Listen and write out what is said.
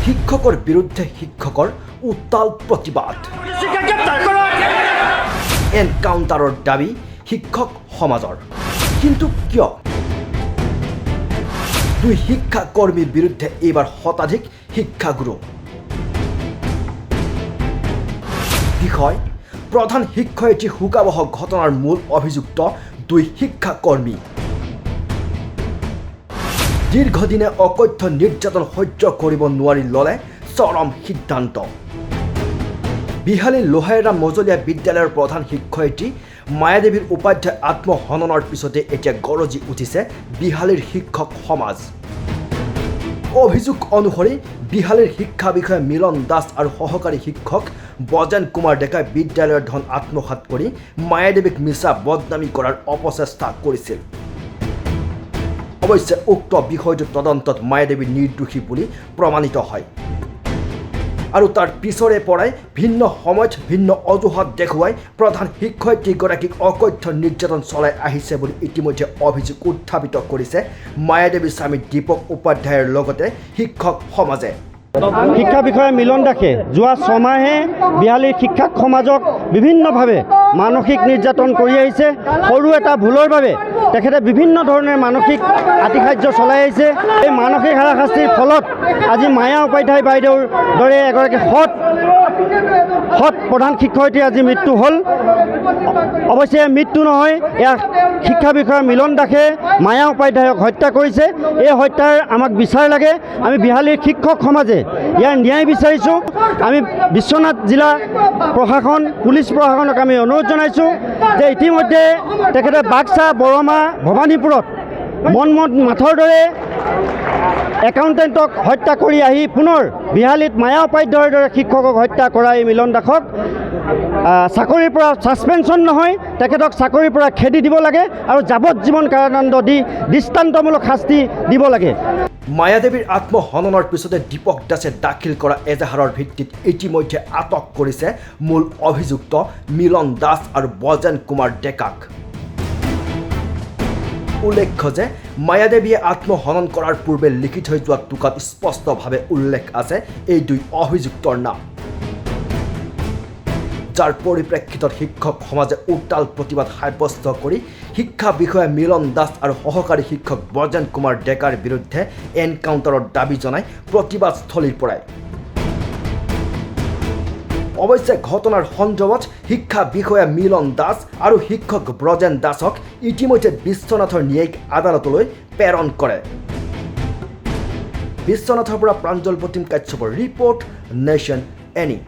শিক্ষকৰ বিৰুদ্ধে শিক্ষকৰ উত্তাল প্ৰতিবাদ এনকাউণ্টাৰৰ দাবী শিক্ষক সমাজৰ কিন্তু কিয় দুই শিক্ষাকৰ্মীৰ বিৰুদ্ধে এইবাৰ শতাধিক শিক্ষাগুৰু বিষয় প্ৰধান শিক্ষয়িত্ৰী শোকাবহ ঘটনাৰ মূল অভিযুক্ত দুই শিক্ষাকৰ্মী দীৰ্ঘদিনে অকথ্য নিৰ্যাতন সহ্য কৰিব নোৱাৰি ল'লে চৰম সিদ্ধান্ত বিহালীৰ লোহাইৰা মজলীয়া বিদ্যালয়ৰ প্ৰধান শিক্ষয়িত্ৰী মায়াদেৱীৰ উপাধ্যায় আত্মহননৰ পিছতে এতিয়া গৰজি উঠিছে বিহালীৰ শিক্ষক সমাজ অভিযোগ অনুসৰি বিহালীৰ শিক্ষা বিষয়া মিলন দাস আৰু সহকাৰী শিক্ষক বজেন কুমাৰ ডেকাই বিদ্যালয়ৰ ধন আত্মসাৎ কৰি মায়াদেৱীক মিছা বদনামী কৰাৰ অপচেষ্টা কৰিছিল অৱশ্যে উক্ত বিষয়টো তদন্তত মায়াদেৱী নিৰ্দোষী বুলি প্ৰমাণিত হয় আৰু তাৰ পিছৰে পৰাই ভিন্ন সময়ত ভিন্ন অজুহাত দেখুৱাই প্ৰধান শিক্ষয়িত্ৰীগৰাকীক অকথ্য নিৰ্যাতন চলাই আহিছে বুলি ইতিমধ্যে অভিযোগ উত্থাপিত কৰিছে মায়াদেৱীৰ স্বামী দীপক উপাধ্যায়ৰ লগতে শিক্ষক সমাজে শিক্ষা বিষয়া মিলন দাসে যোৱা ছমাহে বিহালীৰ শিক্ষক সমাজক বিভিন্নভাৱে মানসিক নিৰ্যাতন কৰি আহিছে সৰু এটা ভুলৰ বাবে তেখেতে বিভিন্ন ধৰণে মানসিক আতিশায্য চলাই আহিছে এই মানসিক হাৰাশাস্তিৰ ফলত আজি মায়া উপাধ্যায় বাইদেউৰ দৰে এগৰাকী সৎ প্ৰধান শিক্ষয়িত্ৰী আজি মৃত্যু হ'ল অৱশ্যে মৃত্যু নহয় এয়া শিক্ষা বিষয়া মিলন দাসে মায়া উপাধ্যায়ক হত্যা কৰিছে এই হত্যাৰ আমাক বিচাৰ লাগে আমি বিহালীৰ শিক্ষক সমাজে ইয়াৰ ন্যায় বিচাৰিছোঁ আমি বিশ্বনাথ জিলা প্ৰশাসন পুলিচ প্ৰশাসনক আমি অনুৰোধ জনাইছোঁ যে ইতিমধ্যে তেখেতে বাক্সা বৰমা ভৱানীপুৰত মনমত মাথৰ দৰে একাউণ্টেণ্টক হত্যা কৰি আহি পুনৰ বিহালীত মায়া উপাধ্যায়ৰ দৰে শিক্ষকক হত্যা কৰা এই মিলন দাসক চাকৰিৰ পৰা ছাছপেনশ্যন নহয় তেখেতক চাকৰিৰ পৰা খেদি দিব লাগে আৰু যাৱজ্জীৱন কাৰাদণ্ড দি দৃষ্টান্তমূলক শাস্তি দিব লাগে মায়াদেৱীৰ আত্মহননৰ পিছতে দীপক দাসে দাখিল কৰা এজাহাৰৰ ভিত্তিত ইতিমধ্যে আটক কৰিছে মূল অভিযুক্ত মিলন দাস আৰু বজেন কুমাৰ ডেকাক উল্লেখ্য যে মায়াদেৱীয়ে আত্মহনন কৰাৰ পূৰ্বে লিখি থৈ যোৱা টোকাত স্পষ্টভাৱে উল্লেখ আছে এই দুই অভিযুক্তৰ নাম যাৰ পৰিপ্ৰেক্ষিতত শিক্ষক সমাজে উত্তাল প্ৰতিবাদ সাব্যস্ত কৰি শিক্ষা বিষয়া মিলন দাস আৰু সহকাৰী শিক্ষক বজেন কুমাৰ ডেকাৰ বিৰুদ্ধে এনকাউণ্টাৰৰ দাবী জনাই প্ৰতিবাদস্থলীৰ পৰাই অৱশ্যে ঘটনাৰ সন্দৰ্ভত শিক্ষা বিষয়া মিলন দাস আৰু শিক্ষক ব্ৰজেন দাসক ইতিমধ্যে বিশ্বনাথৰ ন্যায়িক আদালতলৈ প্ৰেৰণ কৰে বিশ্বনাথৰ পৰা প্ৰাঞ্জল প্ৰতিম কাশ্যপৰ ৰিপৰ্ট নেশ্যন এনি